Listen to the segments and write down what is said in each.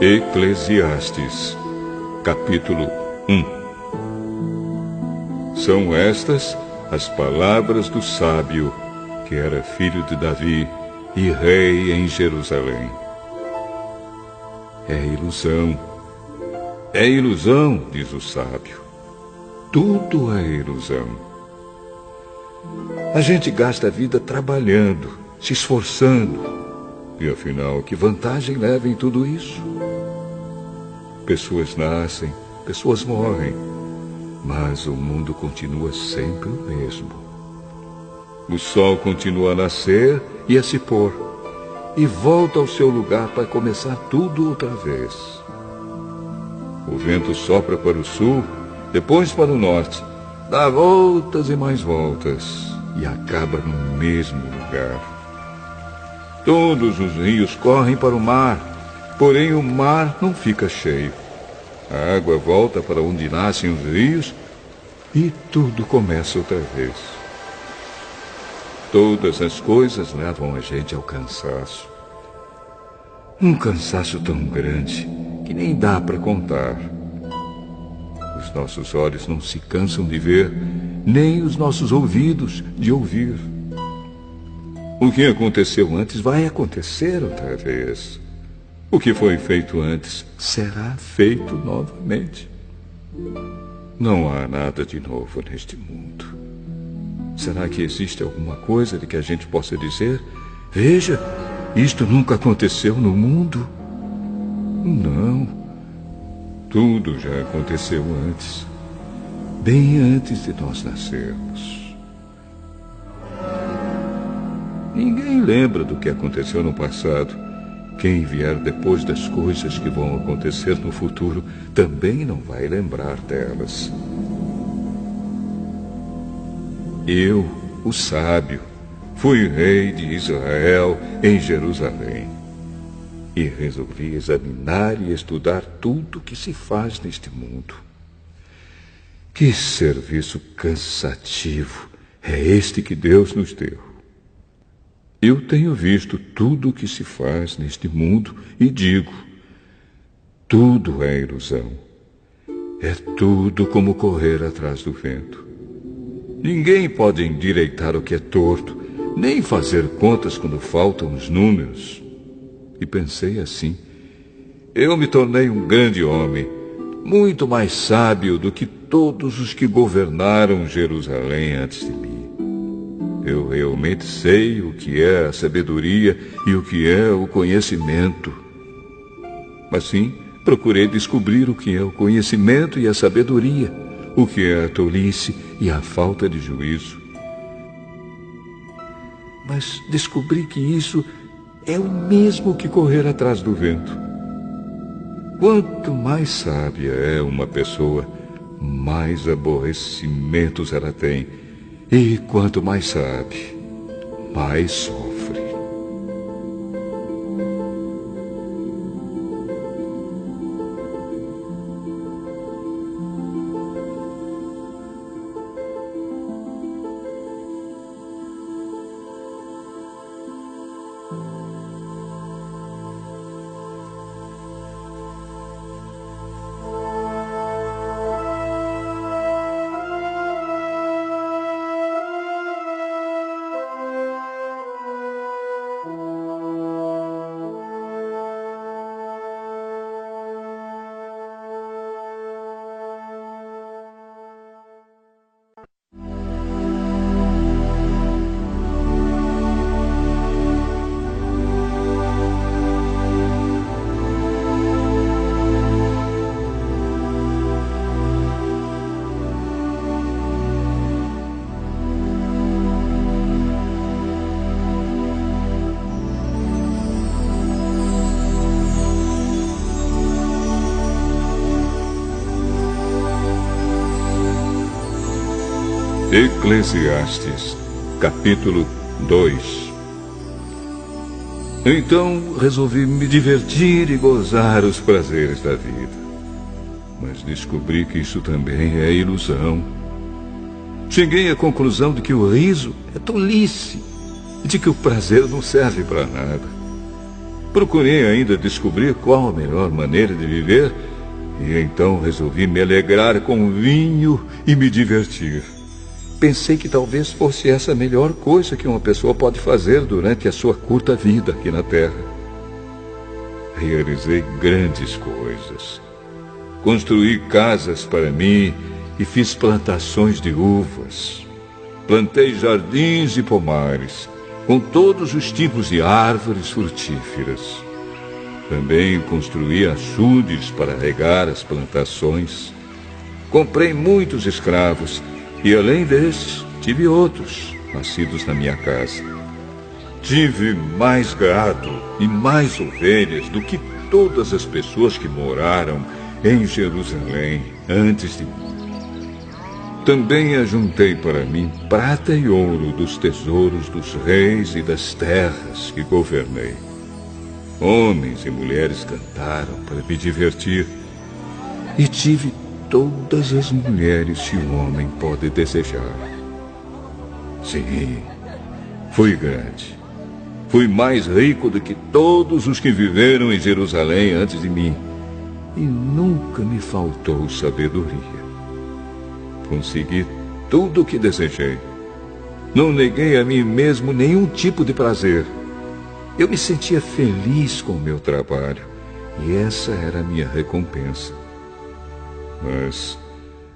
Eclesiastes, capítulo 1. São estas as palavras do sábio, que era filho de Davi e rei em Jerusalém. É ilusão, diz o sábio. Tudo é ilusão. A gente gasta a vida trabalhando, se esforçando. E afinal, que vantagem leva em tudo isso? Pessoas nascem, pessoas morrem, mas o mundo continua sempre o mesmo. O sol continua a nascer e a se pôr, e volta ao seu lugar para começar tudo outra vez. O vento sopra para o sul, depois para o norte, dá voltas e mais voltas, e acaba no mesmo lugar. Todos os rios correm para o mar, porém o mar não fica cheio. A água volta para onde nascem os rios e tudo começa outra vez. Todas as coisas levam a gente ao cansaço. Um cansaço tão grande que nem dá para contar. Os nossos olhos não se cansam de ver, nem os nossos ouvidos de ouvir. O que aconteceu antes vai acontecer outra vez. O que foi feito antes será feito novamente. Não há nada de novo neste mundo. Será que existe alguma coisa de que a gente possa dizer: veja, isto nunca aconteceu no mundo? Não. Tudo já aconteceu antes, bem antes de nós nascermos. Ninguém lembra do que aconteceu no passado. Quem vier depois das coisas que vão acontecer no futuro também não vai lembrar delas. Eu, o sábio, fui rei de Israel em Jerusalém e resolvi examinar e estudar tudo que se faz neste mundo. Que serviço cansativo é este que Deus nos deu! Eu tenho visto tudo o que se faz neste mundo e digo: tudo é ilusão. É tudo como correr atrás do vento. Ninguém pode endireitar o que é torto, nem fazer contas quando faltam os números. E pensei assim: eu me tornei um grande homem, muito mais sábio do que todos os que governaram Jerusalém antes de mim. Eu realmente sei o que é a sabedoria e o que é o conhecimento. Assim, procurei descobrir o que é o conhecimento e a sabedoria, o que é a tolice e a falta de juízo. Mas descobri que isso é o mesmo que correr atrás do vento. Quanto mais sábia é uma pessoa, mais aborrecimentos ela tem. E quanto mais sabe, mais sofre. Eclesiastes, capítulo 2. Então resolvi me divertir e gozar os prazeres da vida. Mas descobri que isso também é ilusão. Cheguei à conclusão de que o riso é tolice e de que o prazer não serve para nada. Procurei ainda descobrir qual a melhor maneira de viver e então resolvi me alegrar com vinho e me divertir. Pensei que talvez fosse essa a melhor coisa que uma pessoa pode fazer durante a sua curta vida aqui na Terra. Realizei grandes coisas. Construí casas para mim e fiz plantações de uvas. Plantei jardins e pomares, com todos os tipos de árvores frutíferas. Também construí açudes para regar as plantações. Comprei muitos escravos e, além destes, tive outros, nascidos na minha casa. Tive mais gado e mais ovelhas do que todas as pessoas que moraram em Jerusalém antes de mim. Também ajuntei para mim prata e ouro dos tesouros dos reis e das terras que governei. Homens e mulheres cantaram para me divertir. E tive todas as mulheres que um homem pode desejar. Sim, fui grande. Fui mais rico do que todos os que viveram em Jerusalém antes de mim. E nunca me faltou sabedoria. Consegui tudo o que desejei. Não neguei a mim mesmo nenhum tipo de prazer. Eu me sentia feliz com o meu trabalho, e essa era a minha recompensa. Mas,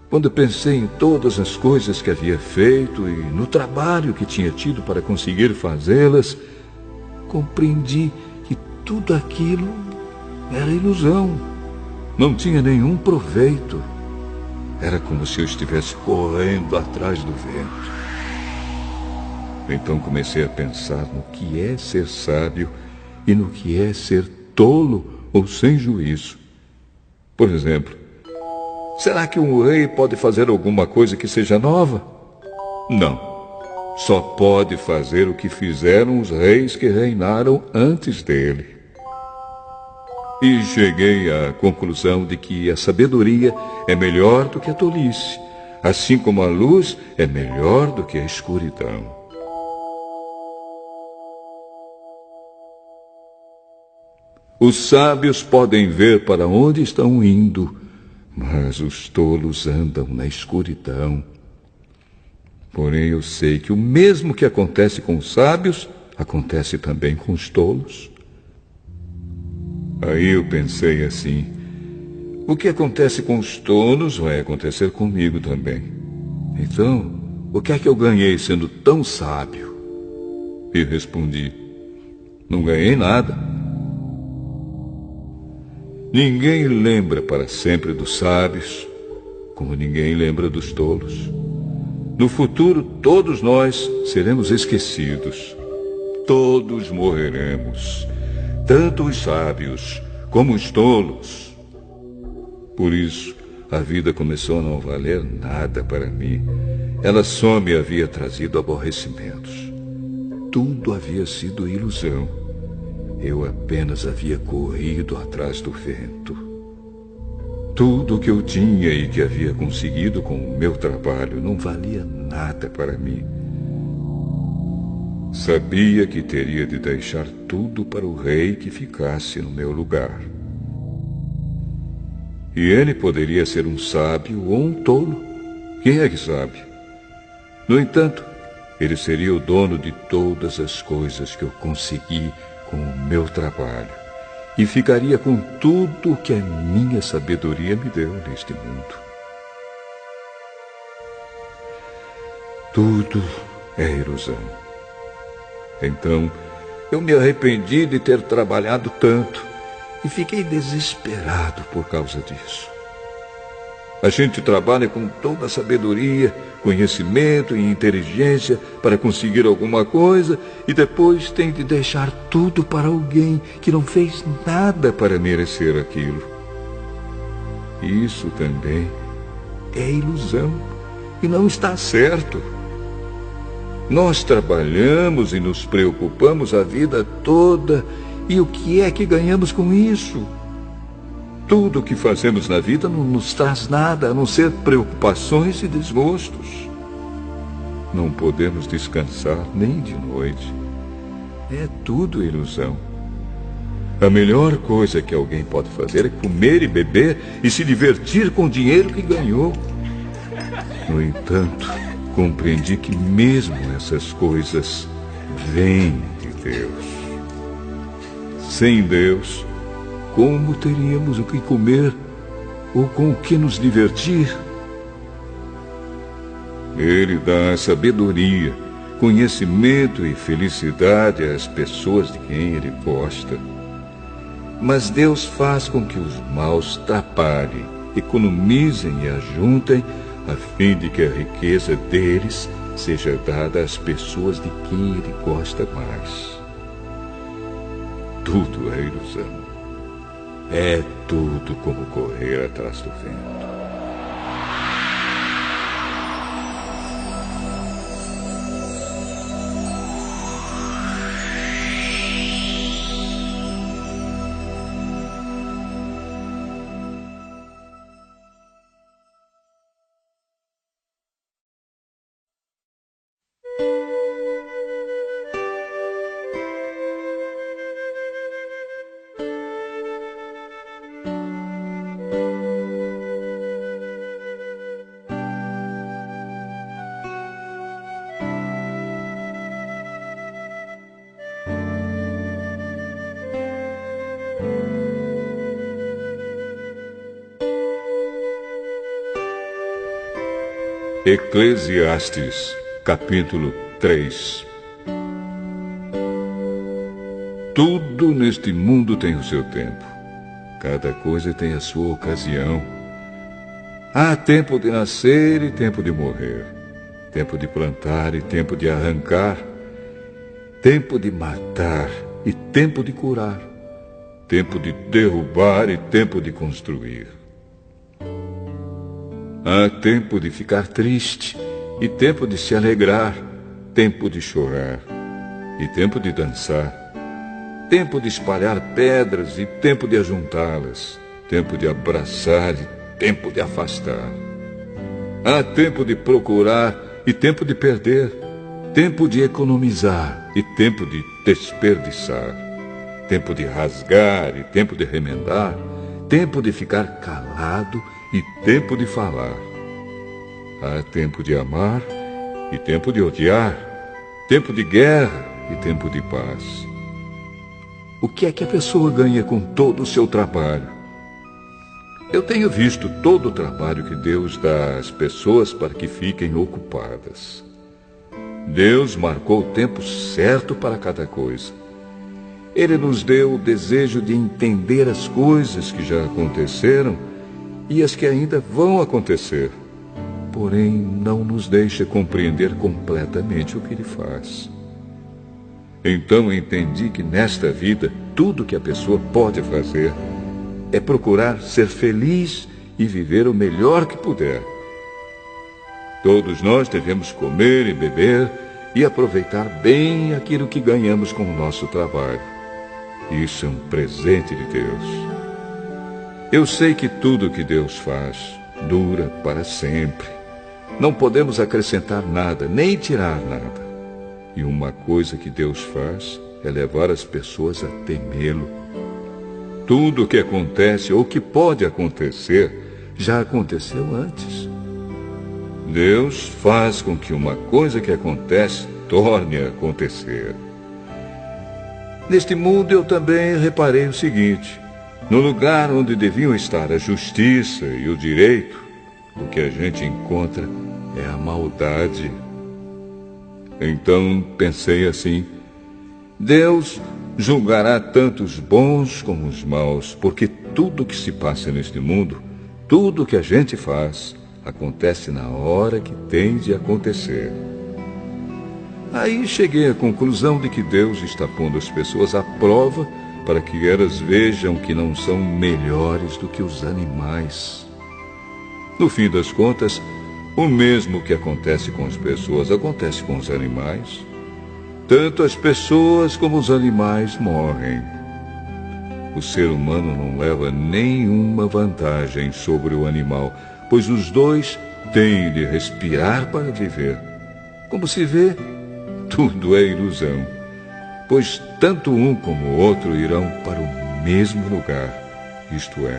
quando pensei em todas as coisas que havia feito e no trabalho que tinha tido para conseguir fazê-las, compreendi que tudo aquilo era ilusão. Não tinha nenhum proveito. Era como se eu estivesse correndo atrás do vento. Então comecei a pensar no que é ser sábio e no que é ser tolo ou sem juízo. Por exemplo, será que um rei pode fazer alguma coisa que seja nova? Não. Só pode fazer o que fizeram os reis que reinaram antes dele. E cheguei à conclusão de que a sabedoria é melhor do que a tolice, assim como a luz é melhor do que a escuridão. Os sábios podem ver para onde estão indo, mas os tolos andam na escuridão. Porém, eu sei que o mesmo que acontece com os sábios, acontece também com os tolos. Aí eu pensei assim: o que acontece com os tolos vai acontecer comigo também. Então, o que é que eu ganhei sendo tão sábio? E respondi: não ganhei nada. Ninguém lembra para sempre dos sábios, como ninguém lembra dos tolos. No futuro, todos nós seremos esquecidos. Todos morreremos, tanto os sábios como os tolos. Por isso, a vida começou a não valer nada para mim. Ela só me havia trazido aborrecimentos. Tudo havia sido ilusão. Eu apenas havia corrido atrás do vento. Tudo o que eu tinha e que havia conseguido com o meu trabalho não valia nada para mim. Sabia que teria de deixar tudo para o rei que ficasse no meu lugar. E ele poderia ser um sábio ou um tolo. Quem é que sabe? No entanto, ele seria o dono de todas as coisas que eu consegui com o meu trabalho e ficaria com tudo o que a minha sabedoria me deu neste mundo. Tudo é ilusão. Então, eu me arrependi de ter trabalhado tanto e fiquei desesperado por causa disso. A gente trabalha com toda a sabedoria, conhecimento e inteligência para conseguir alguma coisa e depois tem de deixar tudo para alguém que não fez nada para merecer aquilo. Isso também é ilusão. e não está certo. Nós trabalhamos e nos preocupamos a vida toda, e o que é que ganhamos com isso? Tudo o que fazemos na vida não nos traz nada, a não ser preocupações e desgostos. Não podemos descansar nem de noite. É tudo ilusão. A melhor coisa que alguém pode fazer é comer e beber e se divertir com o dinheiro que ganhou. No entanto, compreendi que mesmo essas coisas vêm de Deus. Sem Deus, como teríamos o que comer ou com o que nos divertir? Ele dá sabedoria, conhecimento e felicidade às pessoas de quem ele gosta. Mas Deus faz com que os maus trabalhem, economizem e ajuntem, a fim de que a riqueza deles seja dada às pessoas de quem ele gosta mais. Tudo é ilusão. É tudo como correr atrás do vento. Eclesiastes, capítulo 3. Tudo neste mundo tem o seu tempo. Cada coisa tem a sua ocasião. Há tempo de nascer e tempo de morrer. Tempo de plantar e tempo de arrancar. Tempo de matar e tempo de curar. Tempo de derrubar e tempo de construir. Há tempo de ficar triste e tempo de se alegrar, tempo de chorar e tempo de dançar, tempo de espalhar pedras e tempo de ajuntá-las, tempo de abraçar e tempo de afastar. Há tempo de procurar e tempo de perder, tempo de economizar e tempo de desperdiçar, tempo de rasgar e tempo de remendar, tempo de ficar calado e tempo de falar. Há tempo de amar e tempo de odiar, tempo de guerra e tempo de paz. O que é que a pessoa ganha com todo o seu trabalho? Eu tenho visto todo o trabalho que Deus dá às pessoas para que fiquem ocupadas. Deus marcou o tempo certo para cada coisa. Ele nos deu o desejo de entender as coisas que já aconteceram e as que ainda vão acontecer. Porém, não nos deixa compreender completamente o que Ele faz. Então entendi que nesta vida, tudo que a pessoa pode fazer é procurar ser feliz e viver o melhor que puder. Todos nós devemos comer e beber e aproveitar bem aquilo que ganhamos com o nosso trabalho. Isso é um presente de Deus. Eu sei que tudo que Deus faz dura para sempre. Não podemos acrescentar nada, nem tirar nada. E uma coisa que Deus faz é levar as pessoas a temê-lo. Tudo o que acontece ou que pode acontecer já aconteceu antes. Deus faz com que uma coisa que acontece torne a acontecer. Neste mundo eu também reparei o seguinte: no lugar onde deviam estar a justiça e o direito, o que a gente encontra é a maldade. Então pensei assim: Deus julgará tanto os bons como os maus, porque tudo o que se passa neste mundo, tudo o que a gente faz, acontece na hora que tem de acontecer. Aí cheguei à conclusão de que Deus está pondo as pessoas à prova para que elas vejam que não são melhores do que os animais. No fim das contas, O mesmo que acontece com as pessoas acontece com os animais. Tanto as pessoas como os animais morrem. O ser humano não leva nenhuma vantagem sobre o animal, pois os dois têm de respirar para viver. Como se vê, tudo é ilusão, pois tanto um como o outro irão para o mesmo lugar, isto é,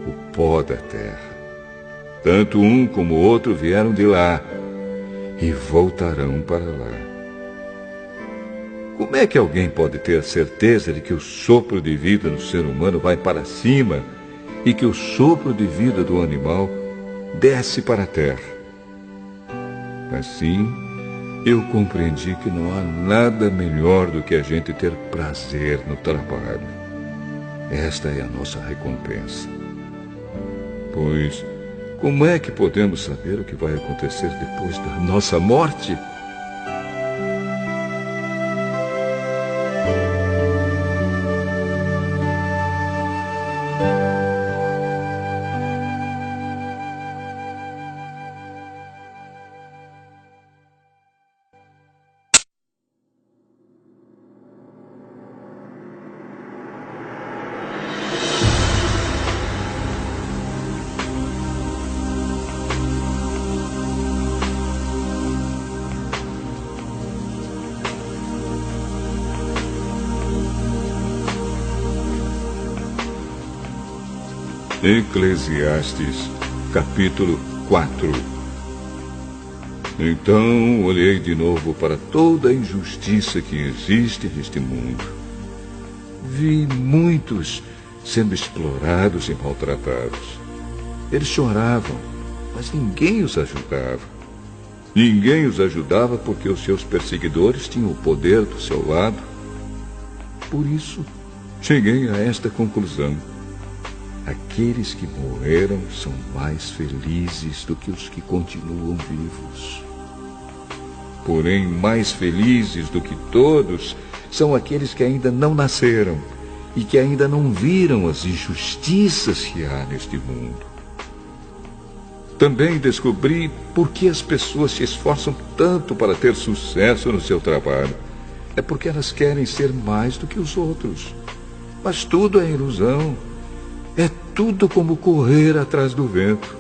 o pó da terra. Tanto um como o outro vieram de lá e voltarão para lá. Como é que alguém pode ter a certeza de que o sopro de vida do ser humano vai para cima e que o sopro de vida do animal desce para a terra? Assim, eu compreendi que não há nada melhor do que a gente ter prazer no trabalho. Esta é a nossa recompensa. Pois, como é que podemos saber o que vai acontecer depois da nossa morte? Eclesiastes, capítulo 4. Então olhei de novo para toda a injustiça que existe neste mundo. Vi muitos sendo explorados e maltratados. Eles choravam, mas ninguém os ajudava. Ninguém os ajudava porque os seus perseguidores tinham o poder do seu lado. Por isso, cheguei a esta conclusão. Aqueles que morreram são mais felizes do que os que continuam vivos. Porém, mais felizes do que todos são aqueles que ainda não nasceram e que ainda não viram as injustiças que há neste mundo. Também descobri por que as pessoas se esforçam tanto para ter sucesso no seu trabalho. É porque elas querem ser mais do que os outros. Mas tudo é ilusão. É tudo como correr atrás do vento.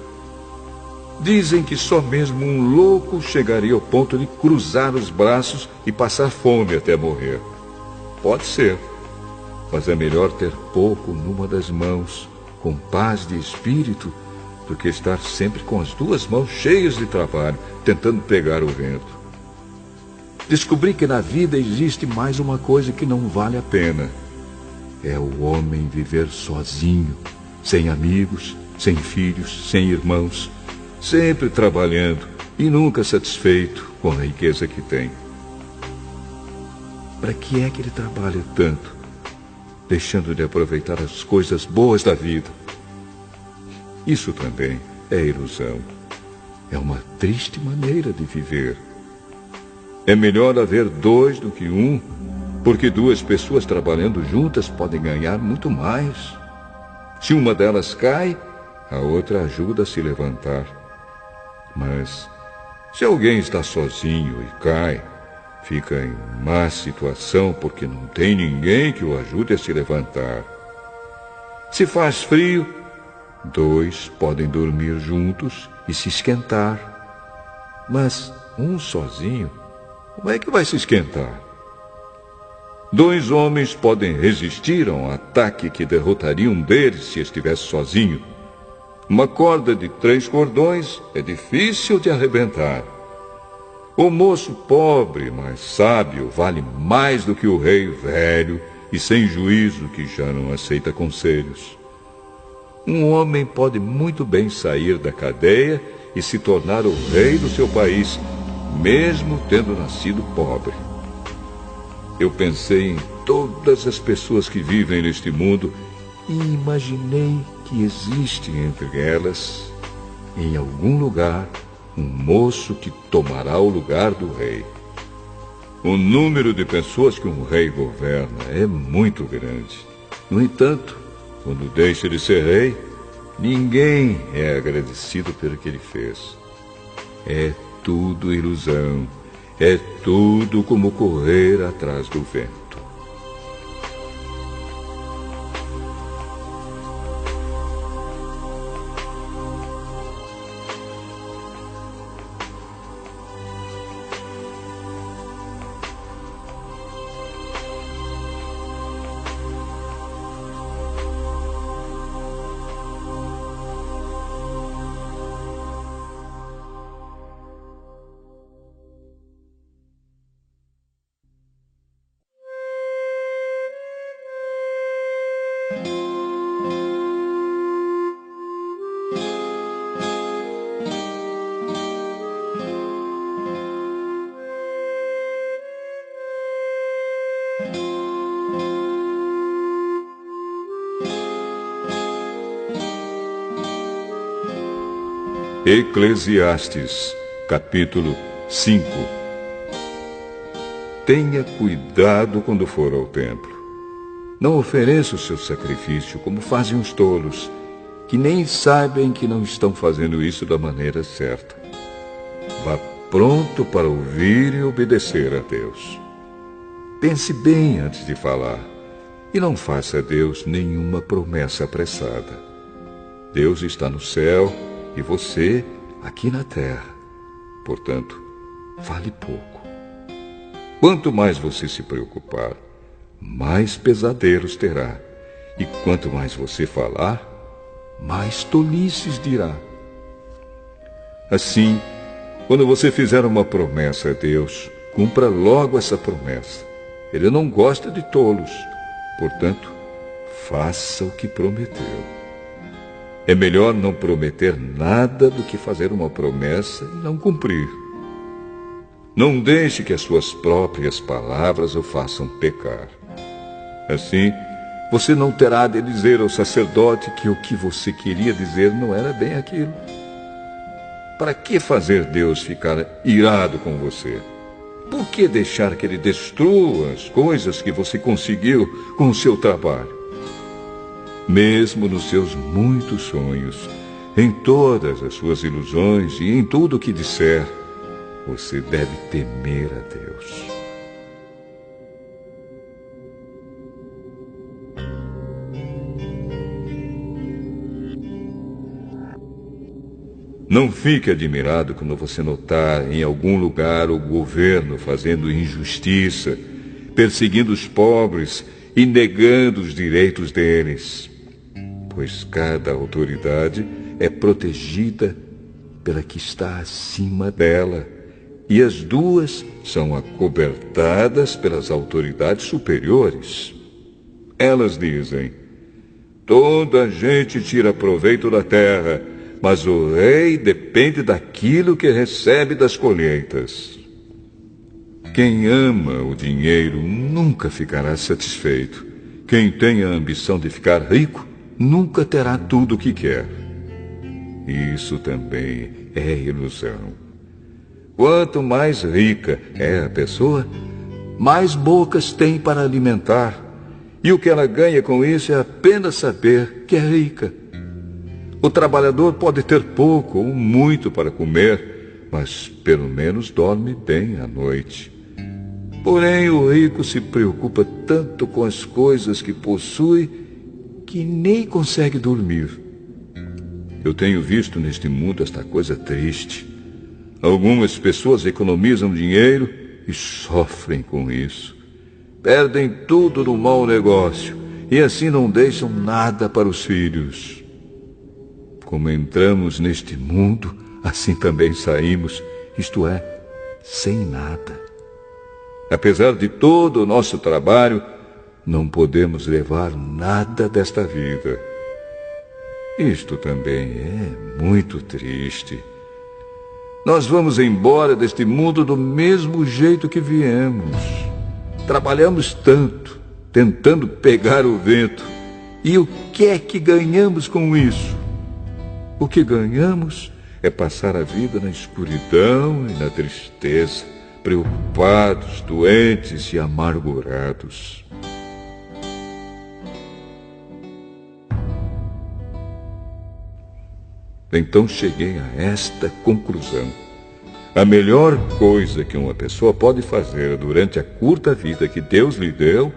Dizem que só mesmo um louco chegaria ao ponto de cruzar os braços e passar fome até morrer. Pode ser, mas é melhor ter pouco numa das mãos, com paz de espírito, do que estar sempre com as duas mãos cheias de trabalho, tentando pegar o vento. Descobri que na vida existe mais uma coisa que não vale a pena. É o homem viver sozinho, sem amigos, sem filhos, sem irmãos, sempre trabalhando e nunca satisfeito com a riqueza que tem. Para que é que ele trabalha tanto, deixando de aproveitar as coisas boas da vida? Isso também é ilusão. É uma triste maneira de viver. É melhor haver dois do que um, porque duas pessoas trabalhando juntas podem ganhar muito mais. Se uma delas cai, a outra ajuda a se levantar. Mas se alguém está sozinho e cai, fica em má situação porque não tem ninguém que o ajude a se levantar. Se faz frio, dois podem dormir juntos e se esquentar. Mas um sozinho, como é que vai se esquentar? Dois homens podem resistir a um ataque que derrotaria um deles se estivesse sozinho. Uma corda de 3 cordões é difícil de arrebentar. O moço pobre, mas sábio, vale mais do que o rei velho e sem juízo que já não aceita conselhos. Um homem pode muito bem sair da cadeia e se tornar o rei do seu país, mesmo tendo nascido pobre. Eu pensei em todas as pessoas que vivem neste mundo e imaginei que existe entre elas, em algum lugar, um moço que tomará o lugar do rei. O número de pessoas que um rei governa é muito grande. No entanto, quando deixa de ser rei, ninguém é agradecido pelo que ele fez. É tudo ilusão, é tudo como correr atrás do vento. Eclesiastes, capítulo 5. Tenha cuidado quando for ao templo. Não ofereça o seu sacrifício como fazem os tolos, que nem sabem que não estão fazendo isso da maneira certa. Vá pronto para ouvir e obedecer a Deus. Pense bem antes de falar e não faça a Deus nenhuma promessa apressada. Deus está no céu e você aqui na terra. Portanto, fale pouco. Quanto mais você se preocupar, mais pesadelos terá. E quanto mais você falar, mais tolices dirá. Assim, quando você fizer uma promessa a Deus, cumpra logo essa promessa. Ele não gosta de tolos. Portanto, faça o que prometeu. É melhor não prometer nada do que fazer uma promessa e não cumprir. Não deixe que as suas próprias palavras o façam pecar. Assim, você não terá de dizer ao sacerdote que o que você queria dizer não era bem aquilo. Para que fazer Deus ficar irado com você? Por que deixar que Ele destrua as coisas que você conseguiu com o seu trabalho? Mesmo nos seus muitos sonhos, em todas as suas ilusões e em tudo o que disser, você deve temer a Deus. Não fique admirado quando você notar em algum lugar o governo fazendo injustiça, perseguindo os pobres e negando os direitos deles. Pois cada autoridade é protegida pela que está acima dela, e as duas são acobertadas pelas autoridades superiores. Elas dizem: toda a gente tira proveito da terra, mas o rei depende daquilo que recebe das colheitas. Quem ama o dinheiro nunca ficará satisfeito. Quem tem a ambição de ficar rico nunca terá tudo o que quer. Isso também é ilusão. Quanto mais rica é a pessoa, mais bocas tem para alimentar. E o que ela ganha com isso é apenas saber que é rica. O trabalhador pode ter pouco ou muito para comer, mas pelo menos dorme bem à noite. Porém, o rico se preocupa tanto com as coisas que possui que nem consegue dormir. Eu tenho visto neste mundo esta coisa triste. Algumas pessoas economizam dinheiro e sofrem com isso. Perdem tudo no mau negócio e assim não deixam nada para os filhos. Como entramos neste mundo, assim também saímos, isto é, sem nada. Apesar de todo o nosso trabalho, não podemos levar nada desta vida. Isto também é muito triste. Nós vamos embora deste mundo do mesmo jeito que viemos. Trabalhamos tanto, tentando pegar o vento. E o que é que ganhamos com isso? O que ganhamos é passar a vida na escuridão e na tristeza, preocupados, doentes e amargurados. Então cheguei a esta conclusão. A melhor coisa que uma pessoa pode fazer durante a curta vida que Deus lhe deu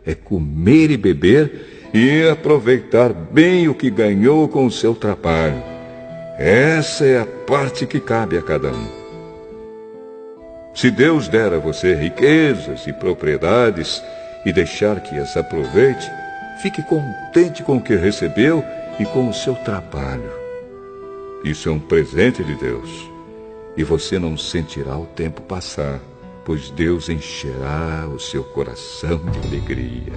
é comer e beber e aproveitar bem o que ganhou com o seu trabalho. Essa é a parte que cabe a cada um. Se Deus der a você riquezas e propriedades e deixar que as aproveite, fique contente com o que recebeu e com o seu trabalho. Isso é um presente de Deus. E você não sentirá o tempo passar, pois Deus encherá o seu coração de alegria.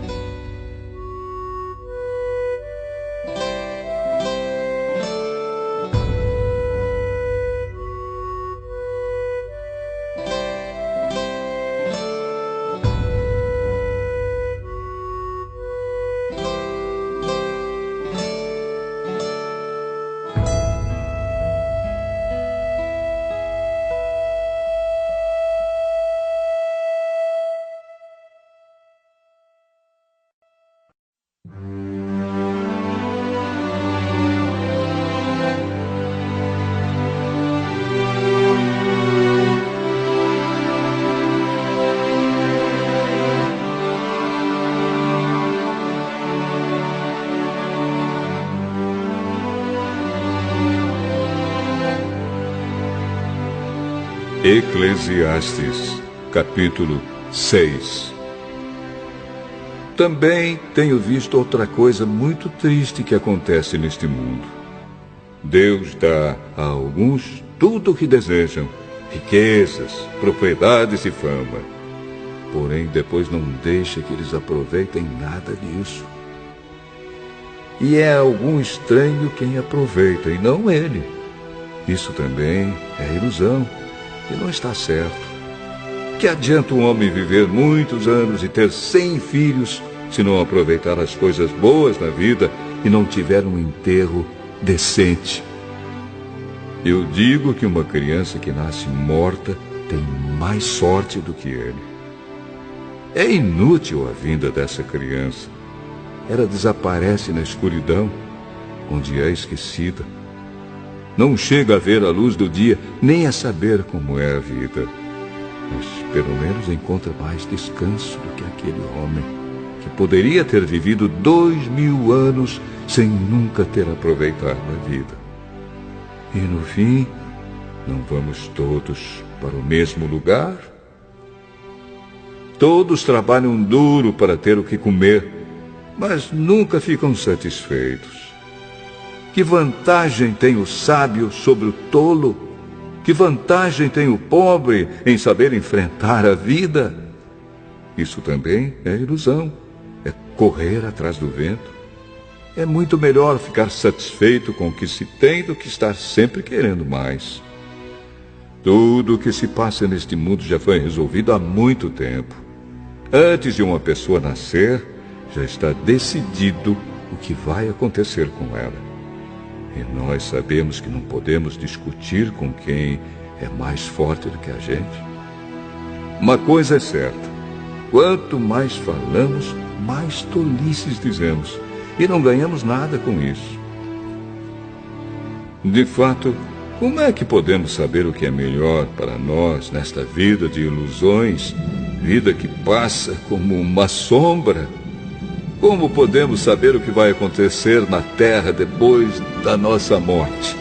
Eclesiastes, capítulo 6. Também tenho visto outra coisa muito triste que acontece neste mundo. Deus dá a alguns tudo o que desejam, riquezas, propriedades e fama. Porém, depois não deixa que eles aproveitem nada disso. E é algum estranho quem aproveita, e não ele. Isso também é ilusão. E não está certo. Que adianta um homem viver muitos anos e ter 100 filhos se não aproveitar as coisas boas na vida e não tiver um enterro decente? Eu digo que uma criança que nasce morta tem mais sorte do que ele. É inútil a vinda dessa criança. Ela desaparece na escuridão, onde é esquecida. Não chega a ver a luz do dia, nem a saber como é a vida. Mas pelo menos encontra mais descanso do que aquele homem, que poderia ter vivido 2000 anos sem nunca ter aproveitado a vida. E no fim, não vamos todos para o mesmo lugar? Todos trabalham duro para ter o que comer, mas nunca ficam satisfeitos. Que vantagem tem o sábio sobre o tolo? Que vantagem tem o pobre em saber enfrentar a vida? Isso também é ilusão, é correr atrás do vento. É muito melhor ficar satisfeito com o que se tem do que estar sempre querendo mais. Tudo o que se passa neste mundo já foi resolvido há muito tempo. Antes de uma pessoa nascer, já está decidido o que vai acontecer com ela. E nós sabemos que não podemos discutir com quem é mais forte do que a gente. Uma coisa é certa: quanto mais falamos, mais tolices dizemos, e não ganhamos nada com isso. De fato, como é que podemos saber o que é melhor para nós nesta vida de ilusões, vida que passa como uma sombra? Como podemos saber o que vai acontecer na terra depois da nossa morte?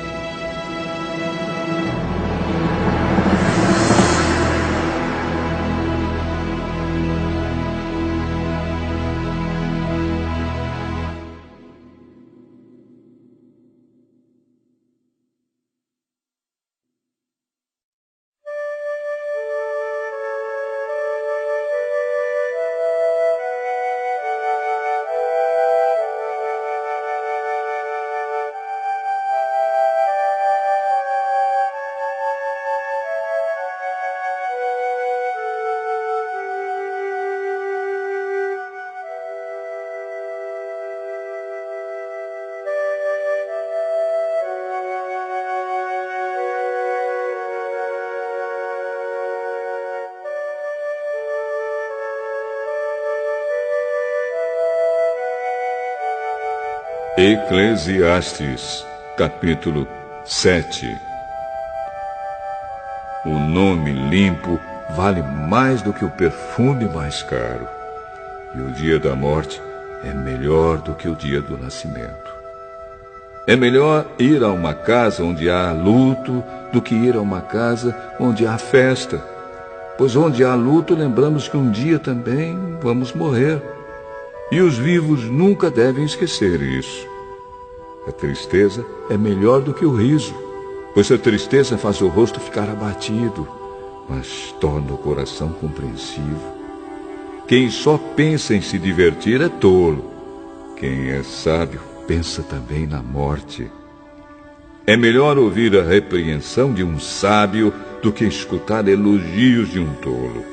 Eclesiastes, capítulo 7. O nome limpo vale mais do que o perfume mais caro. E o dia da morte é melhor do que o dia do nascimento. É melhor ir a uma casa onde há luto do que ir a uma casa onde há festa. Pois onde há luto, lembramos que um dia também vamos morrer. E os vivos nunca devem esquecer isso. A tristeza é melhor do que o riso, pois a tristeza faz o rosto ficar abatido, mas torna o coração compreensivo. Quem só pensa em se divertir é tolo. Quem é sábio pensa também na morte. É melhor ouvir a repreensão de um sábio do que escutar elogios de um tolo.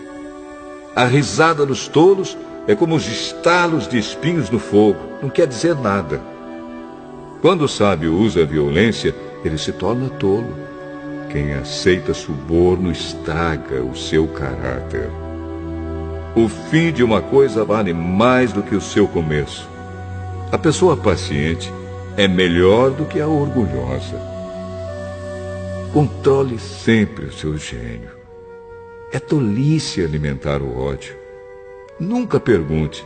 A risada dos tolos é como os estalos de espinhos no fogo, não quer dizer nada. Quando o sábio usa a violência, ele se torna tolo. Quem aceita suborno estraga o seu caráter. O fim de uma coisa vale mais do que o seu começo. A pessoa paciente é melhor do que a orgulhosa. Controle sempre o seu gênio. É tolice alimentar o ódio. Nunca pergunte,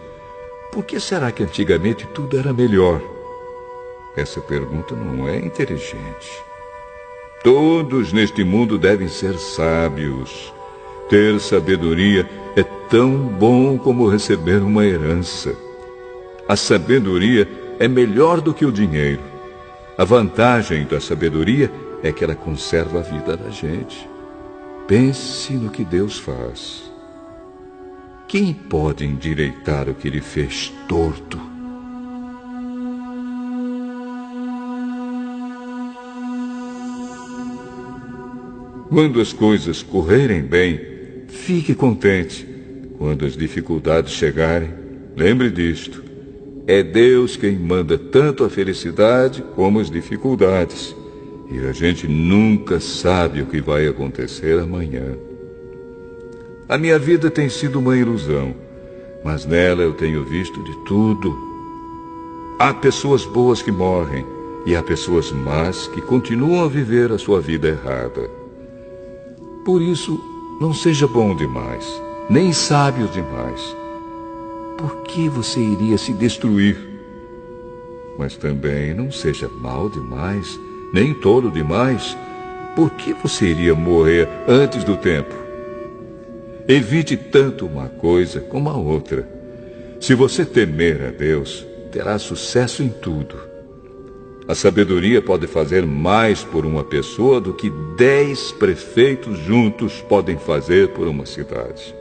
por que será que antigamente tudo era melhor? Essa pergunta não é inteligente. Todos neste mundo devem ser sábios. Ter sabedoria é tão bom como receber uma herança. A sabedoria é melhor do que o dinheiro. A vantagem da sabedoria é que ela conserva a vida da gente. Pense no que Deus faz. Quem pode endireitar o que ele fez torto? Quando as coisas correrem bem, fique contente. Quando as dificuldades chegarem, lembre disto. É Deus quem manda tanto a felicidade como as dificuldades. E a gente nunca sabe o que vai acontecer amanhã. A minha vida tem sido uma ilusão, mas nela eu tenho visto de tudo. Há pessoas boas que morrem e há pessoas más que continuam a viver a sua vida errada. Por isso, não seja bom demais, nem sábio demais. Por que você iria se destruir? Mas também não seja mau demais, nem tolo demais. Por que você iria morrer antes do tempo? Evite tanto uma coisa como a outra. Se você temer a Deus, terá sucesso em tudo. A sabedoria pode fazer mais por uma pessoa do que 10 prefeitos juntos podem fazer por uma cidade.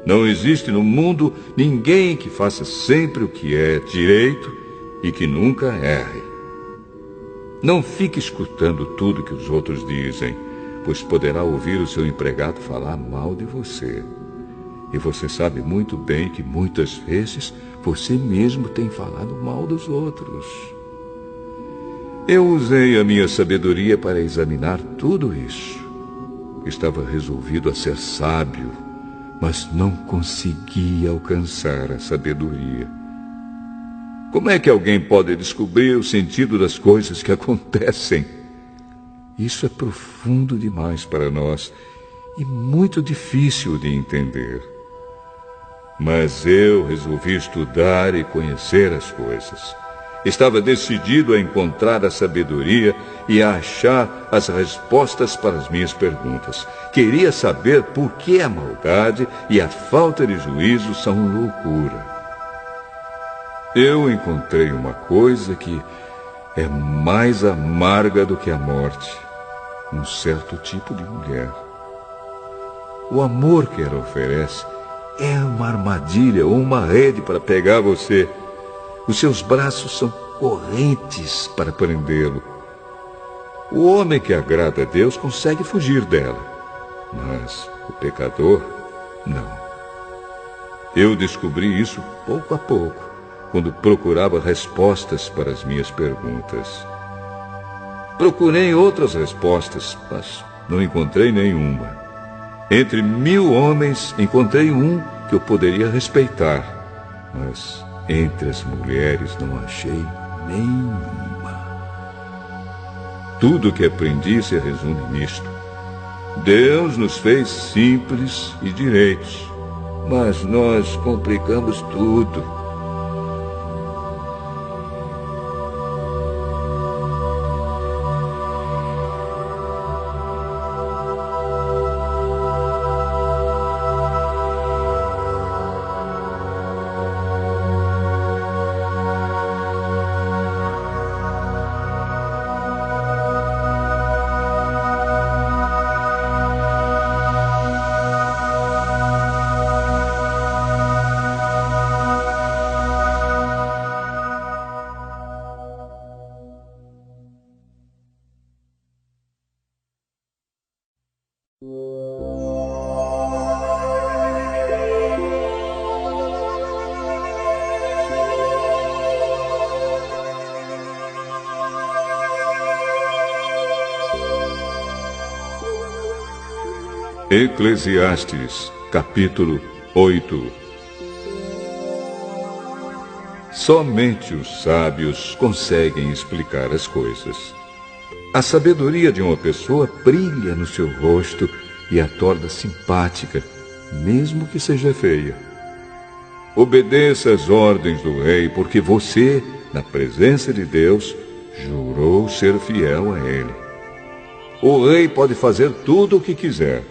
Não existe no mundo ninguém que faça sempre o que é direito e que nunca erre. Não fique escutando tudo que os outros dizem, pois poderá ouvir o seu empregado falar mal de você. E você sabe muito bem que muitas vezes você mesmo tem falado mal dos outros. Eu usei a minha sabedoria para examinar tudo isso. Estava resolvido a ser sábio, mas não conseguia alcançar a sabedoria. Como é que alguém pode descobrir o sentido das coisas que acontecem? Isso é profundo demais para nós e muito difícil de entender. Mas eu resolvi estudar e conhecer as coisas. Estava decidido a encontrar a sabedoria e a achar as respostas para as minhas perguntas. Queria saber por que a maldade e a falta de juízo são loucura. Eu encontrei uma coisa que é mais amarga do que a morte. Um certo tipo de mulher. O amor que ela oferece é uma armadilha ou uma rede para pegar você. Os seus braços são correntes para prendê-lo. O homem que agrada a Deus consegue fugir dela, mas o pecador, não. Eu descobri isso pouco a pouco, quando procurava respostas para as minhas perguntas. Procurei outras respostas, mas não encontrei nenhuma. Entre 1000 homens, encontrei um que eu poderia respeitar, mas entre as mulheres não achei nenhuma. Tudo o que aprendi se resume nisto. Deus nos fez simples e direitos, mas nós complicamos tudo. Eclesiastes, capítulo 8. Somente os sábios conseguem explicar as coisas. A sabedoria de uma pessoa brilha no seu rosto e a torna simpática, mesmo que seja feia. Obedeça às ordens do rei, porque você, na presença de Deus, jurou ser fiel a ele. O rei pode fazer tudo o que quiser.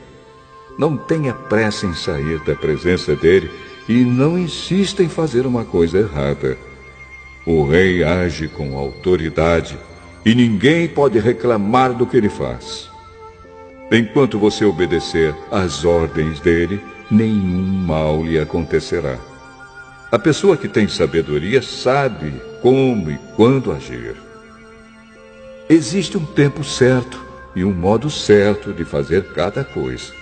Não tenha pressa em sair da presença dele e não insista em fazer uma coisa errada. O rei age com autoridade e ninguém pode reclamar do que ele faz. Enquanto você obedecer às ordens dele, nenhum mal lhe acontecerá. A pessoa que tem sabedoria sabe como e quando agir. Existe um tempo certo e um modo certo de fazer cada coisa.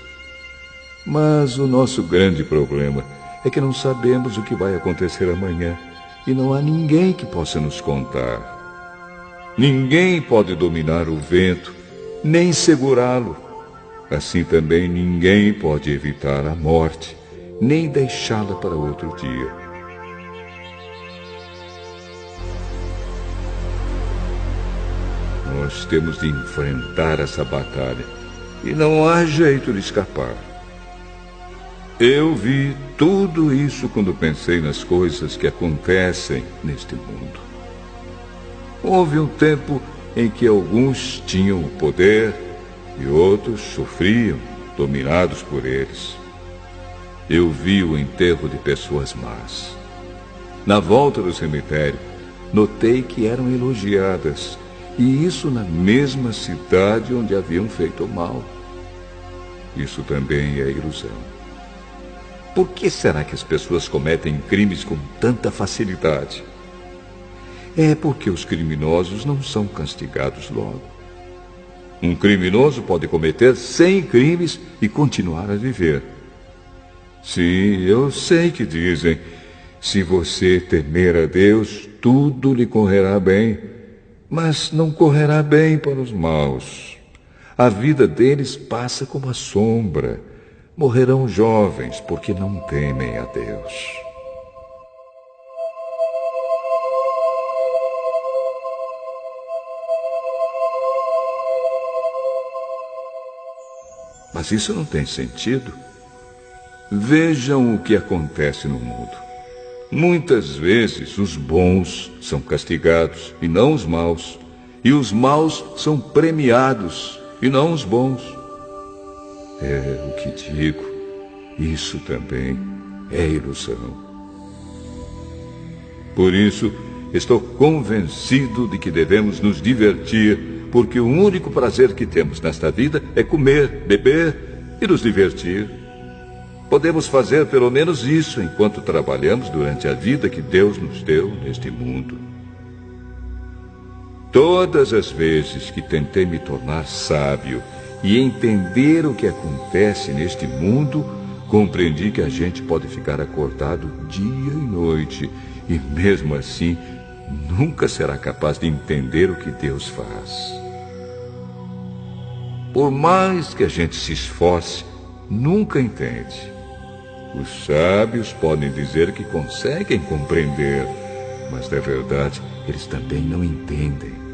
Mas o nosso grande problema é que não sabemos o que vai acontecer amanhã e não há ninguém que possa nos contar. Ninguém pode dominar o vento, nem segurá-lo. Assim também ninguém pode evitar a morte, nem deixá-la para outro dia. Nós temos de enfrentar essa batalha e não há jeito de escapar. Eu vi tudo isso quando pensei nas coisas que acontecem neste mundo. Houve um tempo em que alguns tinham o poder e outros sofriam, dominados por eles. Eu vi o enterro de pessoas más. Na volta do cemitério, notei que eram elogiadas, e isso na mesma cidade onde haviam feito o mal. Isso também é ilusão. Por que será que as pessoas cometem crimes com tanta facilidade? É porque os criminosos não são castigados logo. Um criminoso pode cometer 100 crimes e continuar a viver. Sim, eu sei que dizem, se você temer a Deus, tudo lhe correrá bem, mas não correrá bem para os maus. A vida deles passa como a sombra. Morrerão jovens porque não temem a Deus. Mas isso não tem sentido. Vejam o que acontece no mundo. Muitas vezes os bons são castigados e não os maus, e os maus são premiados e não os bons. É o que digo, isso também é ilusão. Por isso, estou convencido de que devemos nos divertir, porque o único prazer que temos nesta vida é comer, beber e nos divertir. Podemos fazer pelo menos isso enquanto trabalhamos durante a vida que Deus nos deu neste mundo. Todas as vezes que tentei me tornar sábio e entender o que acontece neste mundo, compreendi que a gente pode ficar acordado dia e noite e, mesmo assim, nunca será capaz de entender o que Deus faz. Por mais que a gente se esforce, nunca entende. Os sábios podem dizer que conseguem compreender, mas, na verdade, eles também não entendem.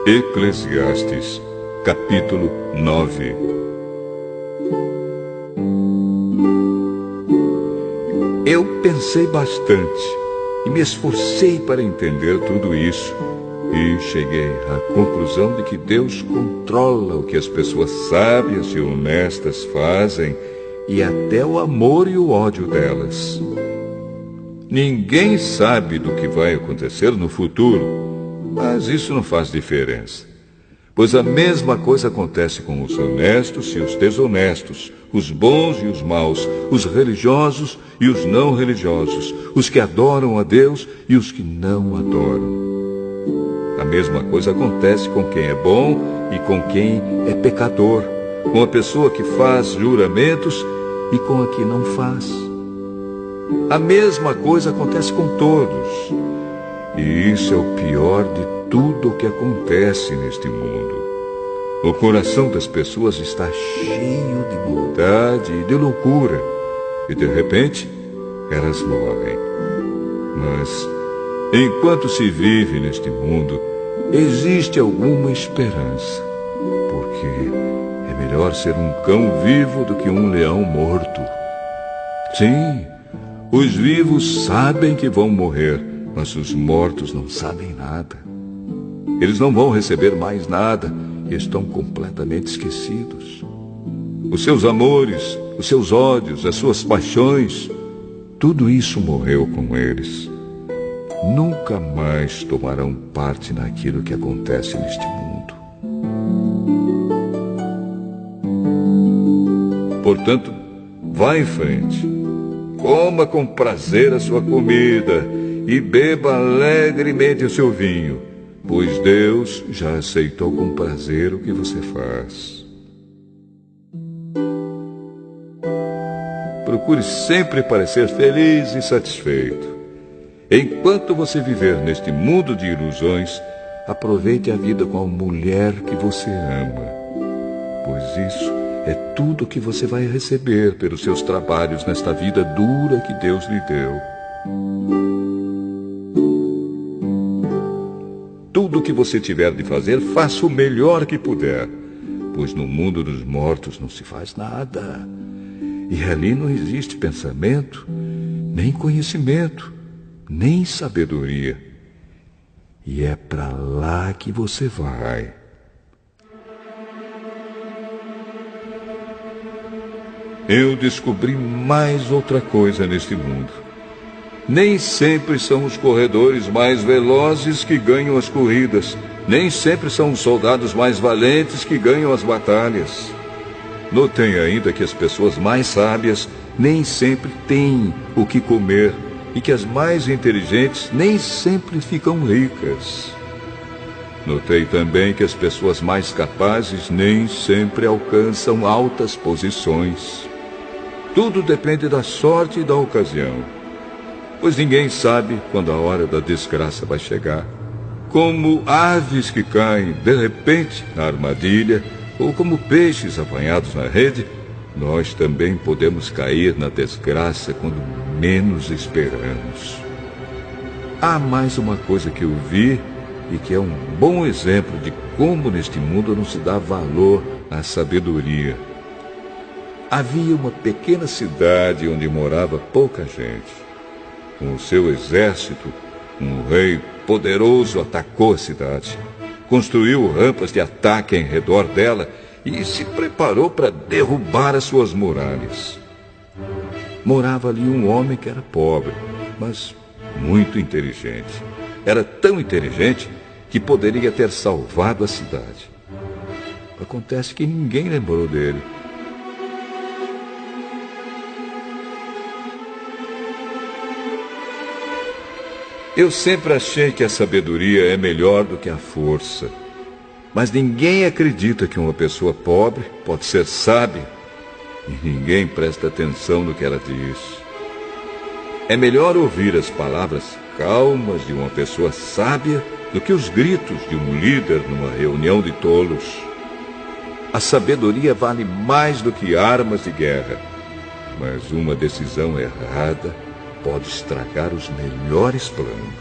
Eclesiastes, capítulo 9. Eu pensei bastante e me esforcei para entender tudo isso e cheguei à conclusão de que Deus controla o que as pessoas sábias e honestas fazem e até o amor e o ódio delas. Ninguém sabe do que vai acontecer no futuro, mas isso não faz diferença. Pois a mesma coisa acontece com os honestos e os desonestos, os bons e os maus, os religiosos e os não religiosos, os que adoram a Deus e os que não adoram. A mesma coisa acontece com quem é bom e com quem é pecador, com a pessoa que faz juramentos e com a que não faz. A mesma coisa acontece com todos. E isso é o pior de tudo o que acontece neste mundo. O coração das pessoas está cheio de maldade e de loucura. E de repente, elas morrem. Mas, enquanto se vive neste mundo, existe alguma esperança. Porque é melhor ser um cão vivo do que um leão morto. Sim, os vivos sabem que vão morrer, mas os mortos não sabem nada. Eles não vão receber mais nada e estão completamente esquecidos. Os seus amores, os seus ódios, as suas paixões, tudo isso morreu com eles. Nunca mais tomarão parte naquilo que acontece neste mundo. Portanto, vá em frente. Coma com prazer a sua comida e beba alegremente o seu vinho, pois Deus já aceitou com prazer o que você faz. Procure sempre parecer feliz e satisfeito. Enquanto você viver neste mundo de ilusões, aproveite a vida com a mulher que você ama, pois isso é tudo que você vai receber pelos seus trabalhos nesta vida dura que Deus lhe deu. Tudo o que você tiver de fazer, faça o melhor que puder, pois no mundo dos mortos não se faz nada. E ali não existe pensamento, nem conhecimento, nem sabedoria. E é para lá que você vai. Eu descobri mais outra coisa neste mundo. Nem sempre são os corredores mais velozes que ganham as corridas. Nem sempre são os soldados mais valentes que ganham as batalhas. Notei ainda que as pessoas mais sábias nem sempre têm o que comer e que as mais inteligentes nem sempre ficam ricas. Notei também que as pessoas mais capazes nem sempre alcançam altas posições. Tudo depende da sorte e da ocasião, pois ninguém sabe quando a hora da desgraça vai chegar. Como aves que caem de repente na armadilha, ou como peixes apanhados na rede, nós também podemos cair na desgraça quando menos esperamos. Há mais uma coisa que eu vi e que é um bom exemplo de como neste mundo não se dá valor à sabedoria. Havia uma pequena cidade onde morava pouca gente. Com o seu exército, um rei poderoso atacou a cidade. Construiu rampas de ataque em redor dela e se preparou para derrubar as suas muralhas. Morava ali um homem que era pobre, mas muito inteligente. Era tão inteligente que poderia ter salvado a cidade. Acontece que ninguém lembrou dele. Eu sempre achei que a sabedoria é melhor do que a força. Mas ninguém acredita que uma pessoa pobre pode ser sábia. E ninguém presta atenção no que ela diz. É melhor ouvir as palavras calmas de uma pessoa sábia do que os gritos de um líder numa reunião de tolos. A sabedoria vale mais do que armas de guerra. Mas uma decisão errada pode estragar os melhores planos.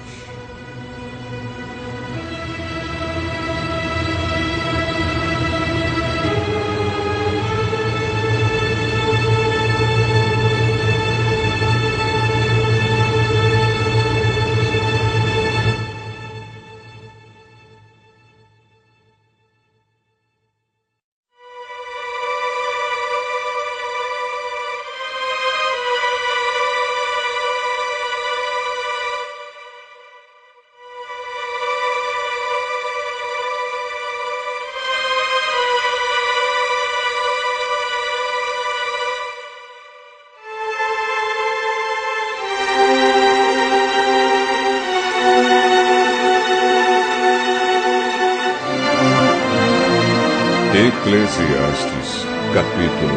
Eclesiastes, capítulo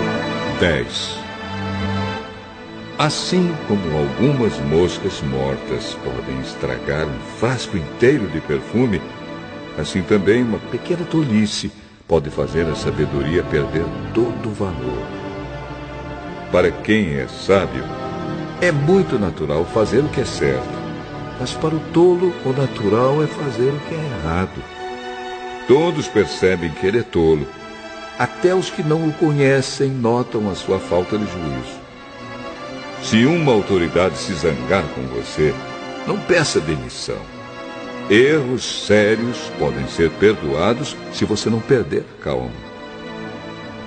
10. Assim como algumas moscas mortas podem estragar um frasco inteiro de perfume, assim também uma pequena tolice pode fazer a sabedoria perder todo o valor. Para quem é sábio, é muito natural fazer o que é certo, mas para o tolo, o natural é fazer o que é errado. Todos percebem que ele é tolo. Até os que não o conhecem notam a sua falta de juízo. Se uma autoridade se zangar com você, não peça demissão. Erros sérios podem ser perdoados se você não perder a calma.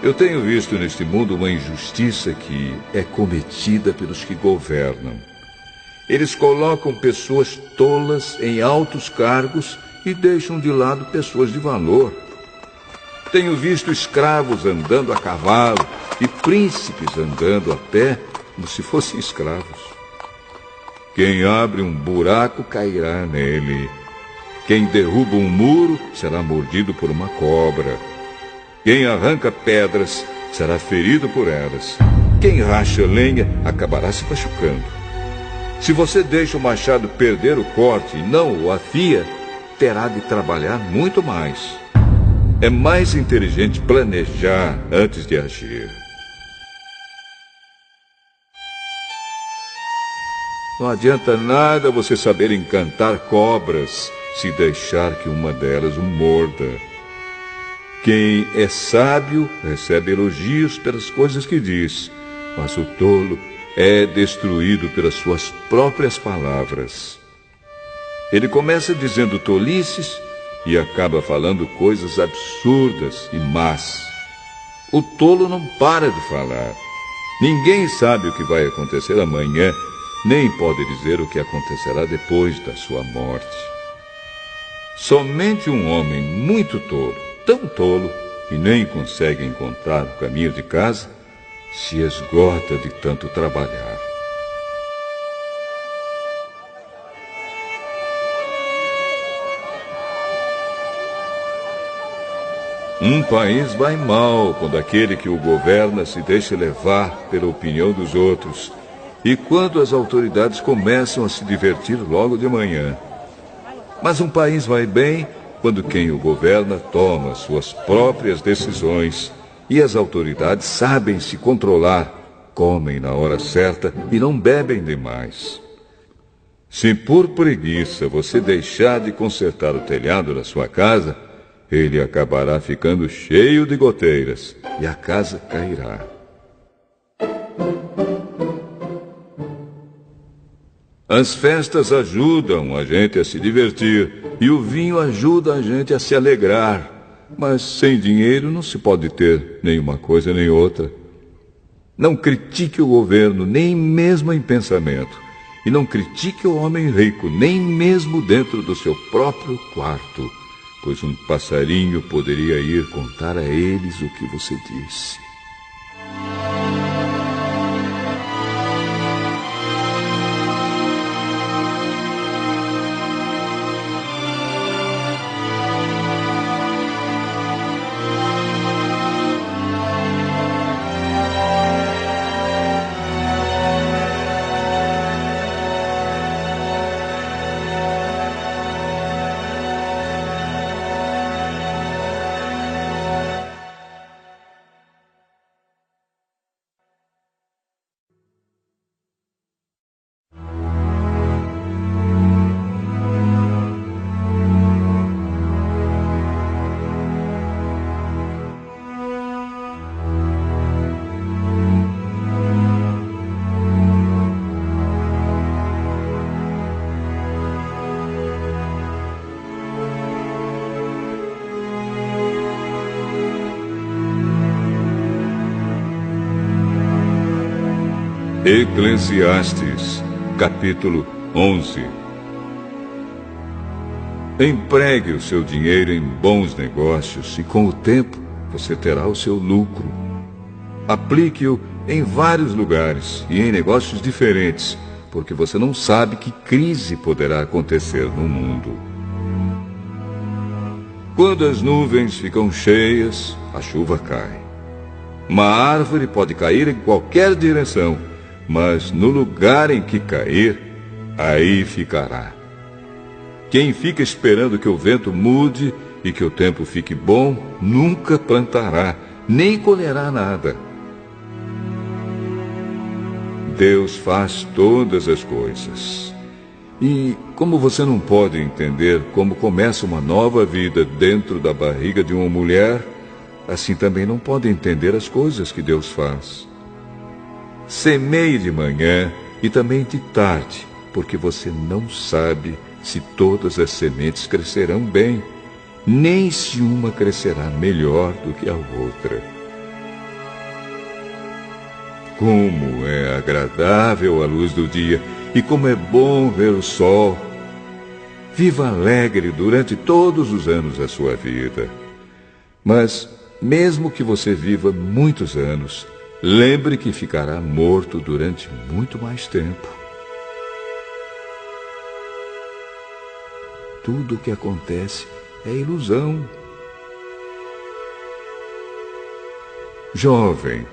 Eu tenho visto neste mundo uma injustiça que é cometida pelos que governam. Eles colocam pessoas tolas em altos cargos e deixam de lado pessoas de valor. Tenho visto escravos andando a cavalo e príncipes andando a pé como se fossem escravos. Quem abre um buraco cairá nele. Quem derruba um muro será mordido por uma cobra. Quem arranca pedras será ferido por elas. Quem racha lenha acabará se machucando. Se você deixa o machado perder o corte e não o afia, terá de trabalhar muito mais. É mais inteligente planejar antes de agir. Não adianta nada você saber encantar cobras se deixar que uma delas o morda. Quem é sábio recebe elogios pelas coisas que diz, mas o tolo é destruído pelas suas próprias palavras. Ele começa dizendo tolices e acaba falando coisas absurdas e más. O tolo não para de falar. Ninguém sabe o que vai acontecer amanhã, nem pode dizer o que acontecerá depois da sua morte. Somente um homem muito tolo, tão tolo, que nem consegue encontrar o caminho de casa, se esgota de tanto trabalhar. Um país vai mal quando aquele que o governa se deixa levar pela opinião dos outros e quando as autoridades começam a se divertir logo de manhã. Mas um país vai bem quando quem o governa toma suas próprias decisões e as autoridades sabem se controlar, comem na hora certa e não bebem demais. Se por preguiça você deixar de consertar o telhado da sua casa, ele acabará ficando cheio de goteiras e a casa cairá. As festas ajudam a gente a se divertir e o vinho ajuda a gente a se alegrar. Mas sem dinheiro não se pode ter nenhuma coisa nem outra. Não critique o governo, nem mesmo em pensamento. E não critique o homem rico, nem mesmo dentro do seu próprio quarto. Pois um passarinho poderia ir contar a eles o que você disse. Eclesiastes, capítulo 11. Empregue o seu dinheiro em bons negócios e com o tempo você terá o seu lucro. Aplique-o em vários lugares e em negócios diferentes, porque você não sabe que crise poderá acontecer no mundo. Quando as nuvens ficam cheias, a chuva cai. Uma árvore pode cair em qualquer direção, mas no lugar em que cair, aí ficará. Quem fica esperando que o vento mude e que o tempo fique bom, nunca plantará, nem colherá nada. Deus faz todas as coisas. E como você não pode entender como começa uma nova vida dentro da barriga de uma mulher, assim também não pode entender as coisas que Deus faz. Semeie de manhã e também de tarde, porque você não sabe se todas as sementes crescerão bem, nem se uma crescerá melhor do que a outra. Como é agradável a luz do dia e como é bom ver o sol. Viva alegre durante todos os anos da sua vida. Mas, mesmo que você viva muitos anos, lembre que ficará morto durante muito mais tempo. Tudo o que acontece é ilusão. Jovem,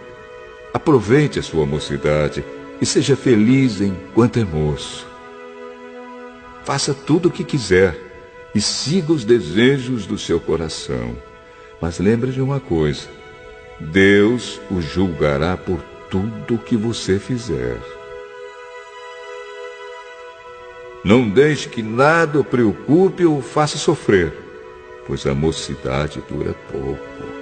aproveite a sua mocidade e seja feliz enquanto é moço. Faça tudo o que quiser e siga os desejos do seu coração. Mas lembre de uma coisa: Deus o julgará por tudo o que você fizer. Não deixe que nada o preocupe ou o faça sofrer, pois a mocidade dura pouco.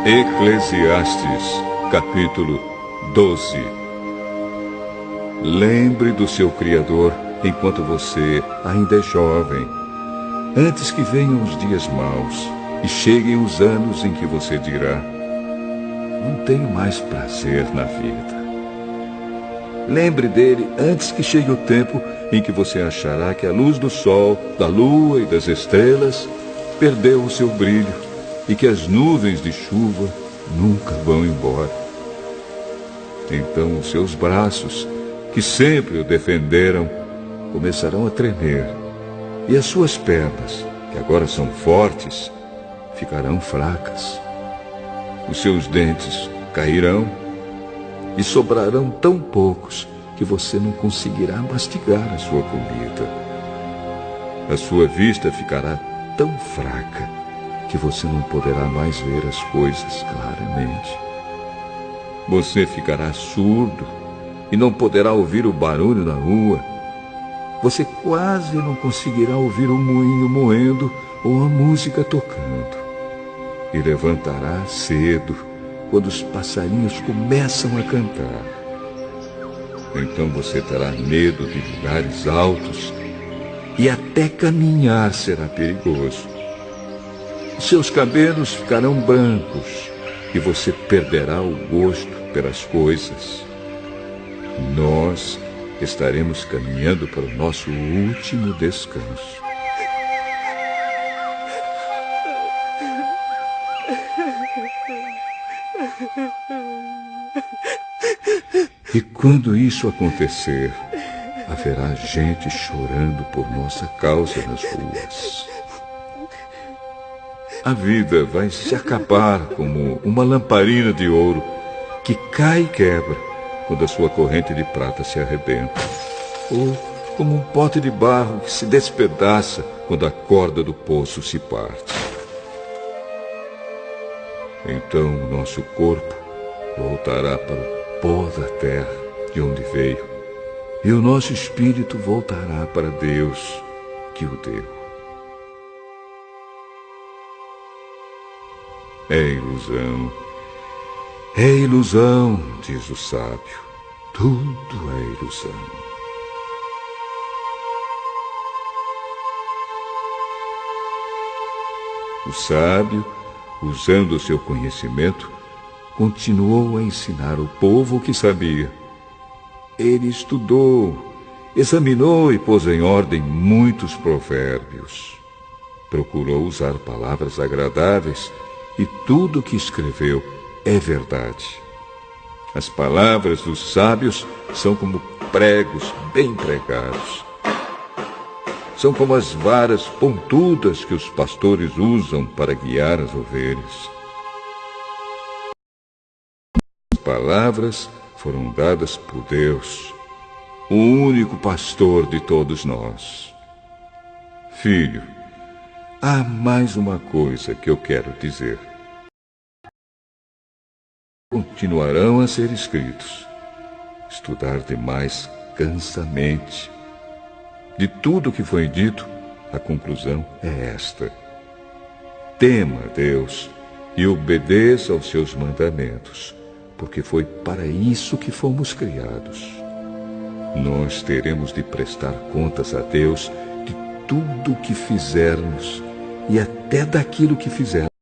Eclesiastes, capítulo 12. Lembre do seu Criador enquanto você ainda é jovem, antes que venham os dias maus e cheguem os anos em que você dirá: não tenho mais prazer na vida. Lembre dele antes que chegue o tempo em que você achará que a luz do sol, da lua e das estrelas perdeu o seu brilho e que as nuvens de chuva nunca vão embora. Então os seus braços, que sempre o defenderam, começarão a tremer, e as suas pernas, que agora são fortes, ficarão fracas. Os seus dentes cairão e sobrarão tão poucos que você não conseguirá mastigar a sua comida. A sua vista ficará tão fraca que você não poderá mais ver as coisas claramente. Você ficará surdo e não poderá ouvir o barulho na rua. Você quase não conseguirá ouvir o moinho moendo ou a música tocando. E levantará cedo quando os passarinhos começam a cantar. Então você terá medo de lugares altos e até caminhar será perigoso. Seus cabelos ficarão brancos e você perderá o gosto pelas coisas. Nós estaremos caminhando para o nosso último descanso. E quando isso acontecer, haverá gente chorando por nossa causa nas ruas. A vida vai se acabar como uma lamparina de ouro que cai e quebra quando a sua corrente de prata se arrebenta, ou como um pote de barro que se despedaça quando a corda do poço se parte. Então o nosso corpo voltará para o pó da terra de onde veio, e o nosso espírito voltará para Deus que o deu. É ilusão, diz o sábio, tudo é ilusão. O sábio, usando o seu conhecimento, continuou a ensinar o povo o que sabia. Ele estudou, examinou e pôs em ordem muitos provérbios. Procurou usar palavras agradáveis e tudo o que escreveu é verdade. As palavras dos sábios são como pregos bem pregados. São como as varas pontudas que os pastores usam para guiar as ovelhas. As palavras foram dadas por Deus, o único pastor de todos nós. Filho, há mais uma coisa que eu quero dizer. Continuarão a ser escritos. Estudar demais cansa a mente. De tudo o que foi dito, a conclusão é esta: tema a Deus e obedeça aos seus mandamentos, porque foi para isso que fomos criados. Nós teremos de prestar contas a Deus de tudo o que fizermos e até daquilo que fizermos.